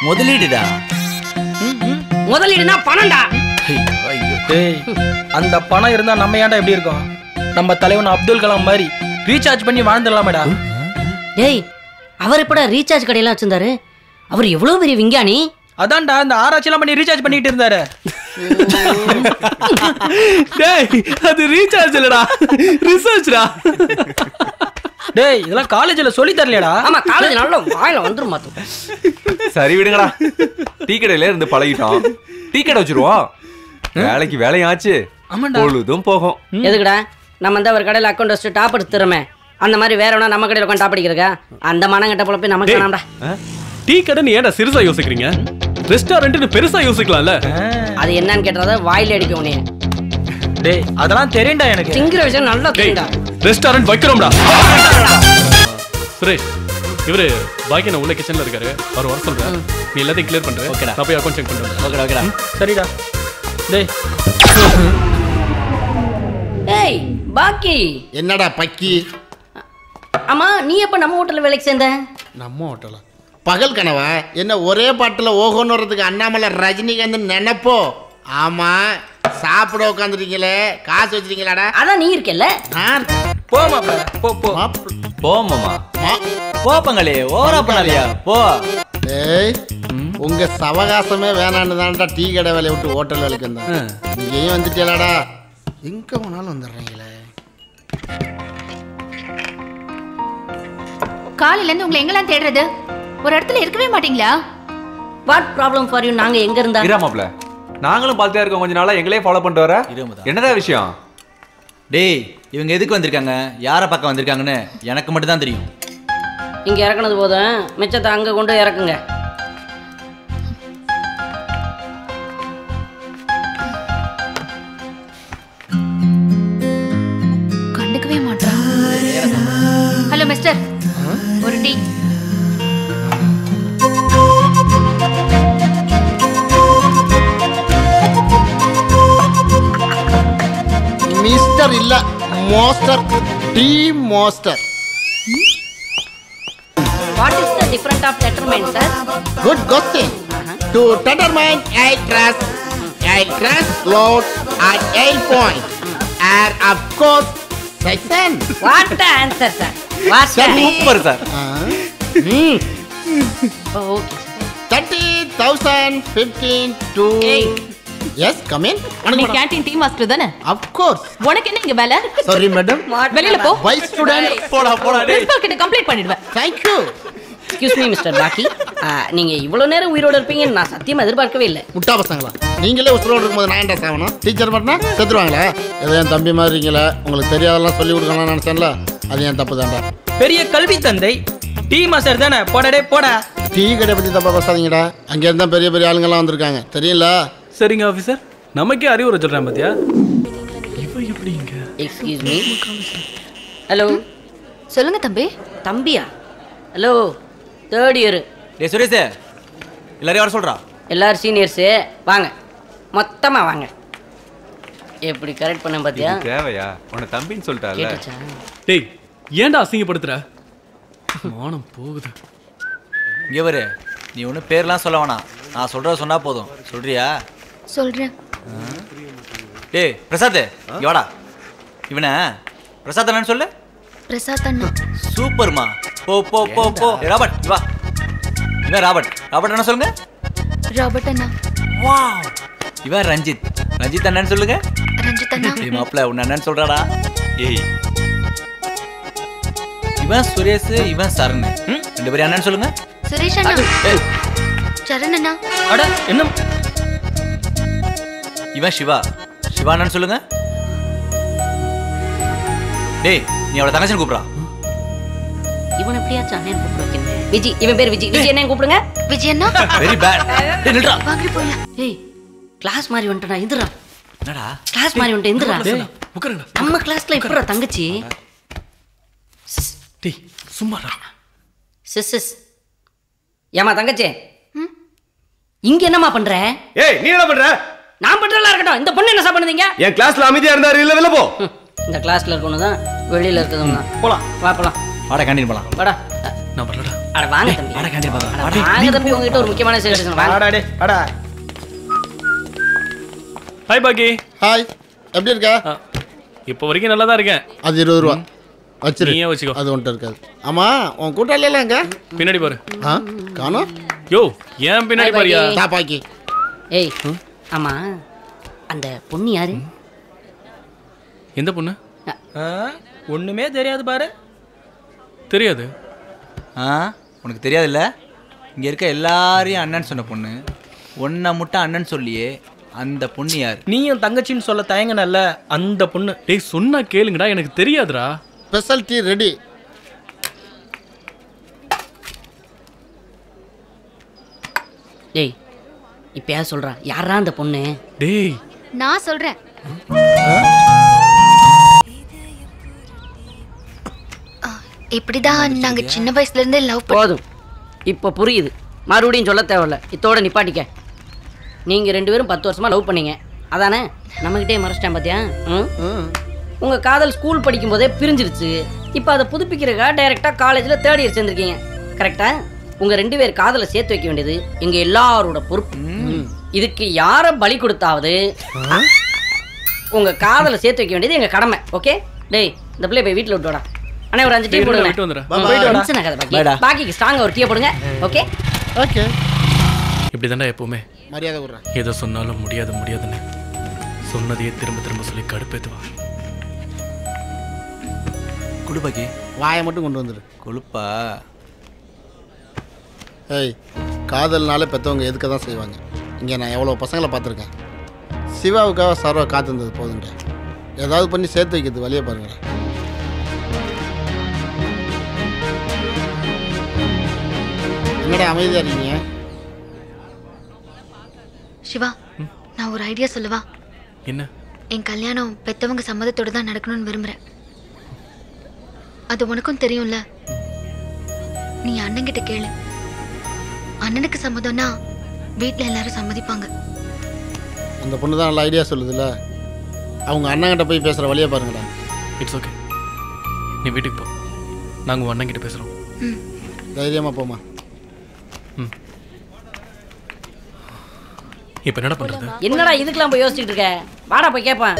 முதலீடுடா. முதலீடுனா பணம்டா. டேய், அந்த பணம் இருந்தா நம்ம ஏன்டா எப்படி இருக்கோம்? நம்ம தலைவன் அப்துல் கலாம் மாதிரி ரீசார்ஜ் பண்ணி வாழ்ந்துடலாமேடா. டேய், அவர் எப்படா ரீசார்ஜ் கடையெல்லாம் வச்சிருந்தாரு? அவர் எவ்வளவு பெரிய விஞ்ஞானி. அதான்டா இந்த ஆராய்ச்சிலாம் பண்ணி ரீசார்ஜ் பண்ணிட்டு இருந்தாரு. டேய், அது ரீசார்ஜ் இல்லடா, ரிசர்ச்டா. டேய், இதெல்லாம் காலேஜ்ல சொல்லி தரலையடா. ஆமா, காலேஜ் நல்ல வாயில வந்துரும் மாத்து. சரி விடுங்கடா, டீ கடையில இருந்து பழகிட்டோம், டீ கடை வச்சிருவோம். வேலைக்கு வேலையாச்சு, பொழுதும் போகும். எதுக்குடா நம்ம இந்த ஒரு கடையில அக்கௌண்ட் வச்சுட்டு டாப் எடுத்துறோமே, அந்த மாதிரி வேற ஒண்ணா நம்ம கடையில உட்காந்து டாப் அடிக்கிறக்கா? அந்த மனங்கட்ட பொழப்பை நமக்கு வேணாம்டா. டீ கடை நீ ஏன்டா சிறுசா யோசிக்கிறீங்க? ரெஸ்டாரண்ட் பெருசா யோசிக்கலாம்ல. அது என்னன்னு கேட்டறத வாயில அடிக்க உனிய. டேய், அதெல்லாம் தெரியும்டா எனக்கு. திங்கிற விஷயம் நல்லா தெரியும்டா. ரெஸ்டாரண்ட் வைக்கிறோம்டா. சுரேஷ், இவரு பாக்கி நான் உள்ள கிச்சன்ல இருக்காரு, அவர் வர சொல்றேன். நீ எல்லாத்தையும் கிளியர் பண்ற. ஓகேடா, நான் போய் அக்கௌண்ட் செக் பண்றேன். ஓகேடா ஓகேடா. சரிடா. டேய், ஏய் பாக்கி. என்னடா பக்கி? ஆமா, நீ எப்ப நம்ம ஹோட்டல்ல வேலைக்கு சேர்ந்த? நம்ம ஹோட்டலா? பகல் கனவா? என்ன ஒரே பாட்டில் ஓகோன்னு வர்றதுக்கு அண்ணாமலை ரஜினிகாந்த் நினைப்போ? ஆமா, சாப்பிட உட்காந்துருக்கீங்களே, காசு வச்சிருக்கீங்களாடா? அதான் நீ இருக்கல. போமா போ போ போமாமா. போ பங்களே, ஓவரா பண்ணலையா? போ. ஏய், உங்க சவகாசமே வேணான்னு தான்டா டீ கடை வேலையை விட்டு ஹோட்டல் வேலைக்கு வந்தேன். நீங்க வந்துட்டீங்களாடா? எங்க போனாலும் வந்துடுறீங்களே. காலையில இருந்து உங்களை எங்கெல்லாம் தேடுறது? ஒரு இடத்துல இருக்கவே மாட்டீங்களா? What problem for you? நாங்க எங்க இருந்தா? இராமாப்ல, நாங்களும் பார்த்துட்டே இருக்கோம், கொஞ்ச நாளா எங்களே ஃபாலோ பண்ணிட்டு வர. என்னதான் விஷயம்? டேய், இவங்க எதுக்கு வந்திருக்காங்க, யார பக்கம் வந்திருக்காங்கன்னு எனக்கு மட்டும் தான் தெரியும். இங்க இறக்குனது போதும், மிச்சத்தை அங்க கொண்டு இறக்குங்க. கண்டுக்கவே மாட்டான். ஹலோ மிஸ்டர், ஒரு டீ. மிஸ்டர் இல்ல, master, tea master. What is the difference of determinant, sir? Good question. To determine a crust load at a point, and of course, section. What the answer, sir? What the super sir. Oh, okay. 30,000, 15 to... Yes, come in. நீ canteen tea master தானே? Of course. உனக்கு என்ன இங்க வேலை? Sorry, madam. வெளியில போ. Vice student. போடா போடா. பிரின்சிபல் கிட்ட கம்ப்ளைண்ட் பண்ணிடுவேன். Thank you. Excuse me, Mr. Baki. நீங்க இவ்வளவு நேரம் உயிரோட இருப்பீங்கன்னு நான் சத்தியமா எதிர்பார்க்கவே இல்லை. முட்டா பசங்களா, நீங்களே உசுரோடு இருக்கும்போது நான் என்ன சாகணும்? டீச்சர் பண்ணா செத்துருவாங்களா? ஏதோ என் தம்பி மாதிரி இருக்கீங்களே, உங்களுக்கு தெரியாதெல்லாம் சொல்லி கொடுக்கலாம்னு நினைச்சேன்ல, அது என் தப்பு தான்டா. பெரிய கல்வி தந்தை டீ மாஸ்டர் தானே. போடா போடா. டீ கடை பற்றி தப்பா பேசாதீங்கடா. அங்கே இருந்தால் பெரிய பெரிய ஆளுங்கெல்லாம் வந்திருக்காங்க, தெரியல? சரிங்க ஆஃபீஸர், நமக்கே அறிவுரை சொல்றேன் பாத்தியா? இவ எப்படி இங்க? Excuse me. ஹலோ. சொல்லுங்க தம்பி. தம்பியா? Hello, third year. டேய் சுரேஷ், எல்லாரையும் வர சொல்றா. எல்லாரும் சீனியர்ஸு வாங்க, மொத்தமா வாங்க. எப்படி கரெக்ட் பண்ண பாத்தியா? தேவையா? உன்னை தம்பின்னு சொல்லிட்டால. கேட்டுச்சா? டேய், ஏன்டா அசிங்கப்படுத்துற? மானம் போகுது. இங்க வரு, நீ ஒன்றும் பேர்லாம் சொல்ல வேணாம், நான் சொல்றத சொன்னா போதும். சொல்றியா? சொல்றேன். டேய் பிரசாத், இங்க வாடா. இவனை பிரசாத் அண்ணான்னு சொல்லு. பிரசாத் அண்ணா. சூப்பர்மா. போ போ போ போ. ராபர்ட் வா. இவன் ராபர்ட். ராபர்ட் அண்ணா சொல்லுங்க. ராபர்ட் அண்ணா. வாவ். இவன் ரஞ்சித். ரஞ்சித் அண்ணான்னு சொல்லுங்க. ரஞ்சித் அண்ணா. ஏய் மாப்ள, உன் அண்ணான்னு சொல்றாடா. ஏய், இவன் சுரேஷ், இவன் சரண். ரெண்டு பேரும் அண்ணான்னு சொல்லுங்க. சுரேஷ் அண்ணா. சரண் அண்ணா. அட என்ன? இவன் சிவா. சிவா அண்ணான்னு சொல்லுங்க. டேய், நீ அவளை தங்கச்சின்னு கூப்பிடுறா. இவன் எப்படியாச்சும் அண்ணன் கூப்பிட வைக்கணும். விஜி, இவன் பேர் விஜி. விஜி அண்ணன் கூப்பிடுங்க. விஜய் அண்ணா. Very bad. டேய் நில்றா. வாங்கி போலாம். ஏய், கிளாஸ் மாதிரி வந்துட்டா இந்துரா. என்னடா? கிளாஸ் மாதிரி வந்துட்டு இந்துரா. உட்காருங்க. நம்ம கிளாஸ்ல எப்படிடா தங்கச்சி? டேய் சும்மாடா. சிஸ். ஏமா தங்கச்சி, இங்க என்னமா பண்ற? ஏய், நீ என்ன பண்ற? நான் பண்றதெல்லாம் இருக்கட்டும், இந்த பொண்ணு என்ன சாப்பிடுறீங்க? என் கிளாஸ்ல அமைதியா இருந்தாரு, இல்ல வெளில போ. இந்த கிளாஸ்ல இருக்கணும் தான், வெளியில இருக்கணும் தான். போலாம். வா போலாம். வாடா கேண்டீன் போலாம். வாடா. நான் வரலடா. அட வாங்க தம்பி. வாடா கேண்டீன் அட பார்க்கலாம். வாங்க தம்பி, உங்ககிட்ட ஒரு முக்கியமான விஷயம் பேசணும். வாங்க. வாடா டே வாடா. ஹாய் பாக்கி. ஹாய், எப்படி இருக்க? இப்போ வரைக்கும் நல்லா தான் இருக்கேன். அது 20 ரூபா வச்சிரு. நீயே வச்சுக்கோ. அது ஒன்றும் இருக்காது. ஆமா, உன் கூட்டாளி எல்லாம் எங்க? பின்னாடி பாரு. காணோம். யோ ஏன் பின்னாடி பாரியா? தாப்பாக்கி. ஏய் ஆமா, அந்த பொண்ணு யாரு? எந்த பொண்ணு? ஒண்ணுமே தெரியாது பாரு. தெரியாது. உனக்கு தெரியாதுல்ல? இங்க இருக்க எல்லாரையும் அண்ணன் சொன்ன பொண்ணு, ஒன்ன மட்டும் அண்ணன் சொல்லியே அந்த பொண்ணு யார்? நீயும் தங்கச்சின்னு சொல்ல தயங்கனல்ல, அந்த பொண்ணு. டேய் சொன்னா கேளுங்கடா, எனக்கு தெரியாதுடா. Special tea ready. டேய் இப்ப யார் சொல்றா? யாரா அந்த பொண்ணு? டேய் நான் சொல்றேன். இப்படிதான் நாங்க சின்ன வயசுல இருந்தே லவ் போதும், இப்போ புரியுது. மறுபடியும் சொல்ல தேவையில்ல, இதோட நிப்பாட்டிக்க. நீங்க 2 பேரும் 10 வருஷமா லவ் பண்ணீங்க, அதானே? நம்மகிட்டே மறைச்சிட்டேன் பாத்தியா? உங்க காதல் ஸ்கூல் படிக்கும் போதே பிரிஞ்சிருச்சு. இப்போ அதை புதுப்பிக்கிறக்கா டைரக்டா காலேஜ்ல 3rd இயர் சேர்ந்திருக்கீங்க. கரெக்டா? உங்க 2 பேர் காதலை சேர்த்து வைக்க வேண்டியது எங்க எல்லாரோட பொறுப்பு. இதுக்கு யார பலி கொடுத்தாவது உங்க காதலை சேர்த்து வைக்க வேண்டியது எங்க கடமை. ஓகே? டேய் இந்த பிள்ளை போய் வீட்டுல விட்டுடா. அண்ணே ஒரு 5 டீ போடுங்க. விட்டு வந்துடுறேன். டென்ஷன் ஆகாத பாக்கி. பாக்கிக்கு ஸ்ட்ராங்கா ஒரு டீ போடுங்க. Okay okay. இப்படி தாண்டா எப்பவுமே மரியாதை கொடுறேன். ஏதோ சொன்னாலும் முடியாதுன்னு சொன்னதையே திரும்ப திரும்ப சொல்லி கடுப்பேத்துவான். குடுப்பாக்கி வாயை மட்டும் கொண்டு வந்துடு. கொழுப்பா. ஏய், காதல்னாலே பெற்றவங்க எதுக்க தான் செய்வாங்க. இங்கே நான் எவ்வளோ பசங்களை பார்த்துருக்கேன். சிவாவுக்காக சர்வா காத்திருந்தது போதுங்க. ஏதாவது பண்ணி சேர்த்து வைக்கிறது வழியை பாருங்களேன். என்னடா அமைதியாக இருக்கீங்க? சிவா, நான் ஒரு ஐடியா சொல்லவா? என்ன? என் கல்யாணம் பெத்தவங்க சம்மதத்தோட தான் நடக்கணும்னு விரும்புறேன். அது உனக்கும் தெரியும்ல. நீ அண்ணன்கிட்ட கேளு. அண்ணனுக்கு சம்மதம்னா வீட்டில் எல்லாரும் சம்மதிப்பாங்க. அந்த பொண்ணு தான் நல்ல ஐடியா சொல்லுதுல்ல. அவங்க அண்ணன்கிட்ட போய் பேசுகிற வழியை பாருங்கடா. இட்ஸ் ஓகே, நீ வீட்டுக்கு போ. நாங்கள் அண்ணன் கிட்ட பேசுகிறோம். தைரியமாக போமா. இப்போ என்னடா பண்ணுறது? என்னடா இதுக்கெல்லாம் போய் யோசிச்சுட்டு இருக்க? வாடா போய் கேட்பான்.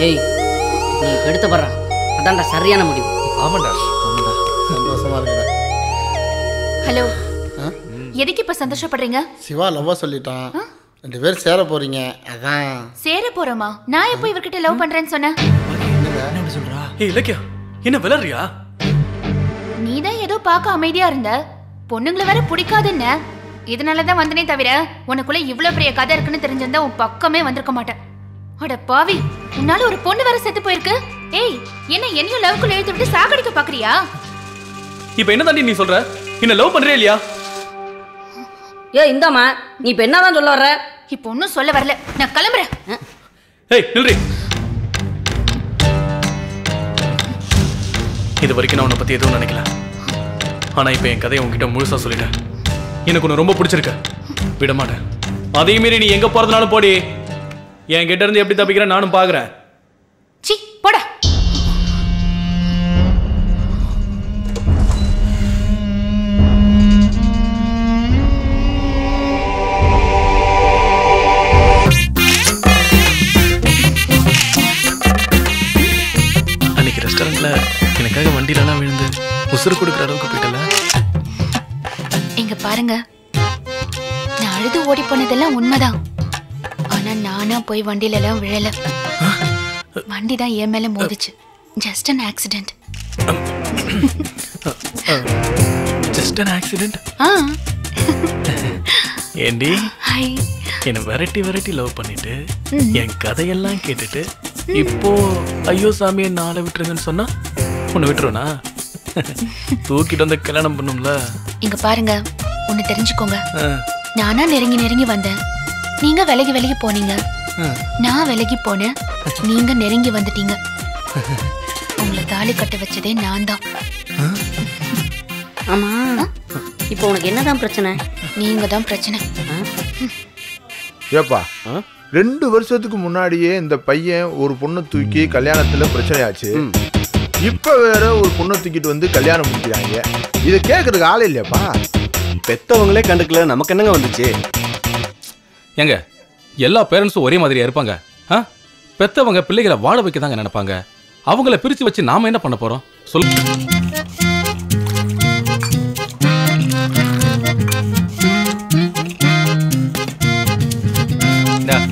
ஏய் நீ எடுத்து போடுறான், அதான்டா சரியான முடிவு. ஆமாண்டா. சந்தோஷமா இருக்குடா. ஹலோ, எதுக்கு இப்ப சந்தோஷப்படுறீங்க? சிவா லவ்வா சொல்லிட்டான். 2 பேரும் சேர போறீங்க. அதான் சேர போறோமா? நான் எப்போ இவர்கிட்ட லவ் பண்றேன்னு சொன்னேன்? என்ன சொல்றா? ஏய் இலக்கியா, என்ன விளறியா? நீதான் ஏதோ பார்க்க அமைதியா இருந்த. பொண்ணுங்களை வேற பிடிக்காதுன்னு. இதனாலதான் வந்தனே தவிர உனக்குள்ள இவ்வளவு பெரிய கதை இருக்குன்னு தெரிஞ்சிருந்தா உன் பக்கமே வந்திருக்க மாட்டேன். அட பாவி, உன்னால ஒரு பொண்ணு வேற செத்து போயிருக்கு. ஏய், என்ன என்னையும் லவ்க்குள்ள இழுத்து விட்டு சாகடிக்க பாக்குறியா? இப்போ என்ன தாண்டி நீ சொல்ற? என்ன லவ் பண்றே இல்லையா? ஏய் இந்தாமா, நீ இப்ப என்னதான் சொல்ல வர்ற? இப்போ ஒன்னும் சொல்ல வரல, நான் கிளம்புறேன். ஏய் நில்றி. இது வரைக்கும் நான் உன்னை பத்தி எதுவும் நினைக்கல. ஆனா இப்போ என் கதையை உன்கிட்ட முழுசா சொல்லிட்டேன். எனக்கு உன்னை ரொம்ப பிடிச்சிருக்க, விட மாட்டேன். அதே மீறி நீ எங்க போறதுனாலும் போடி. என் கிட்ட இருந்து எப்படி தப்பிக்கிற நானும் பாக்குறேன். சி போடா. அன்னைக்கு ரெஸ்டாரண்ட்ல எனக்காக வண்டியிலலாம் விழுந்து உசுறு கொடுக்குற அளவுக்கு போயிட்டல. இங்க பாருங்க, நான் அழுது ஓடி போனதெல்லாம் உண்மைதான். ஆனா நானா போய் வண்டியில எல்லாம் விழல. வண்டி தான் என் மேல மோதிச்சு. Just an accident. Just an accident? ஏண்டி ஹாய். என்னை வெரைட்டி லவ் பண்ணிட்டு என் கதையெல்லாம் கேட்டுட்டு இப்போ ஐயோ சாமி என்ன ஆளை விட்டுருங்கன்னு சொன்னா உன்னை விட்டுருவனா? தூக்கிட்டு வந்து கல்யாணம் பண்ணும்ல. இங்க பாருங்க, ஒன்னு தெரிஞ்சுக்கோங்க. நானா நெருங்கி வந்தேன், நீங்க விலகி போனீங்க. நான் விலகி போனேன், நீங்க நெருங்கி வந்துட்டீங்க. உங்களை தாலி கட்ட வச்சதே நான் தான். ஆமா, இப்போ உனக்கு என்னதான் பிரச்சனை? நீங்க தான் பிரச்சனை. ஏப்பா 2 வருஷத்துக்கு முன்னாடியே இந்த பையன் ஒரு பொண்ணு தூக்கி கல்யாணத்துல பிரச்சனை ஆச்சு. இப்ப வேற ஒரு பொண்ணை தூக்கிட்டு வந்து கல்யாணம் முடிக்கிறாங்க. இதை கேட்கறதுக்கு ஆள் இல்லையாப்பா? பெத்தவங்களே கண்டுக்கல, நமக்கு என்னங்க வந்துச்சு? ஏங்க எல்லா பேரண்ட்ஸும் ஒரே மாதிரியா இருப்பாங்க? பெத்தவங்க பிள்ளைகளை வாழ வைக்க தாங்க நினைப்பாங்க. அவங்கள பிரிச்சு வச்சு நாம என்ன பண்ண போறோம் சொல்லு.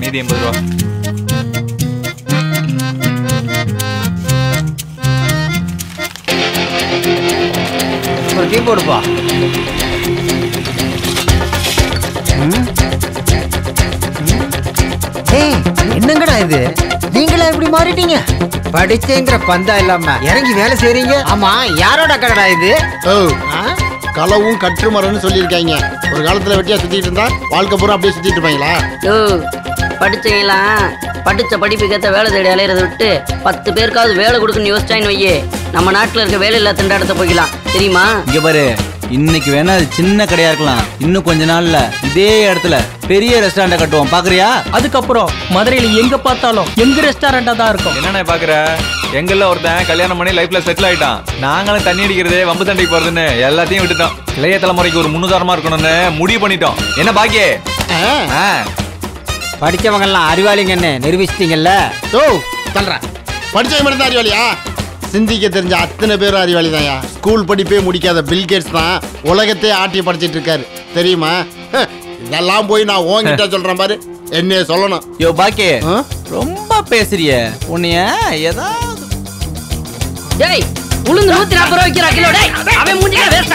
மீதி 80 ரூபா. ஒரு டீ போடுப்பா. என்னங்கடா இது, நீங்களா எப்படி மாறிட்டீங்க? படிச்சேங்கிற பந்தா இல்லாம இறங்கி வேலை செய்றீங்க. ஆமா, யாரோட கடடா இது? களவும் கற்றுமரன்னு சொல்லியிருக்காங்க. ஒரு காலத்துல வெட்டியா சுத்திட்டு இருந்தா வாழ்க்கை பூரா அப்படியே சுத்திட்டு இருப்பாங்களா? படிச்சீங்களா? படிச்ச படிப்புக்கேற்ற வேலை தேடி அலையிறத விட்டு 10 பேருக்காவது வேலை கொடுக்குன்னு யோசிச்சான்னு வையே, நம்ம நாட்டில் இருக்க வேலை இல்லா திண்டாட்டத்தை போய்க்கலாம். தெரியுமா? இங்க பாரு, இன்னைக்கு வேணா அது சின்ன கடையா இருக்கலாம், இன்னும் கொஞ்ச நாள்ல இதே இடத்துல பெரிய ரெஸ்டாரண்ட கட்டுவோம். பாக்குறியா? அதுக்கப்புறம் மதுரையில எங்க பார்த்தாலும் எங்க ரெஸ்டாரண்டா தான் இருக்கும். என்னண்ணே பாக்குற? எங்கெல்ல ஒருத்தன் கல்யாணம் பண்ணி லைஃப்ல செட்டில் ஆயிட்டான். நாங்களும் தண்ணி அடிக்கிறது, வம்பு சண்டைக்கு போறதுன்னு எல்லாத்தையும் விட்டுட்டோம். இளைய தலைமுறைக்கு ஒரு முன்னுதாரணமா இருக்கணும்னு முடிவு பண்ணிட்டோம். என்ன பாக்கியே? படிச்சவங்க எல்லாம் அறிவாளிங்கன்னு நிரூபிச்சிட்டீங்கல்ல. படிச்சவங்க மட்டும் தான் அறிவாளியா? சிந்திக்க தெரிஞ்ச அத்தனை பேரும் அறிவாளி தான்யா. ஸ்கூல் படிப்பே முடிக்காத பில்கேட்ஸ் தான் உலகத்தையே ஆட்டி படிச்சிட்டு இருக்காரு, தெரியுமா? இதெல்லாம் போய் நான் ஓங்கிட்ட சொல்றேன் பாரு, என்னைய சொல்லணும். யோ பாக்கே, ரொம்ப பேசுறிய உன்னைய ஏதாவது. டேய், உளுந்து 140 ரூபாய் விக்கிறா கிலோ. டேய், அவன் மூஞ்சில வேஸ்ட்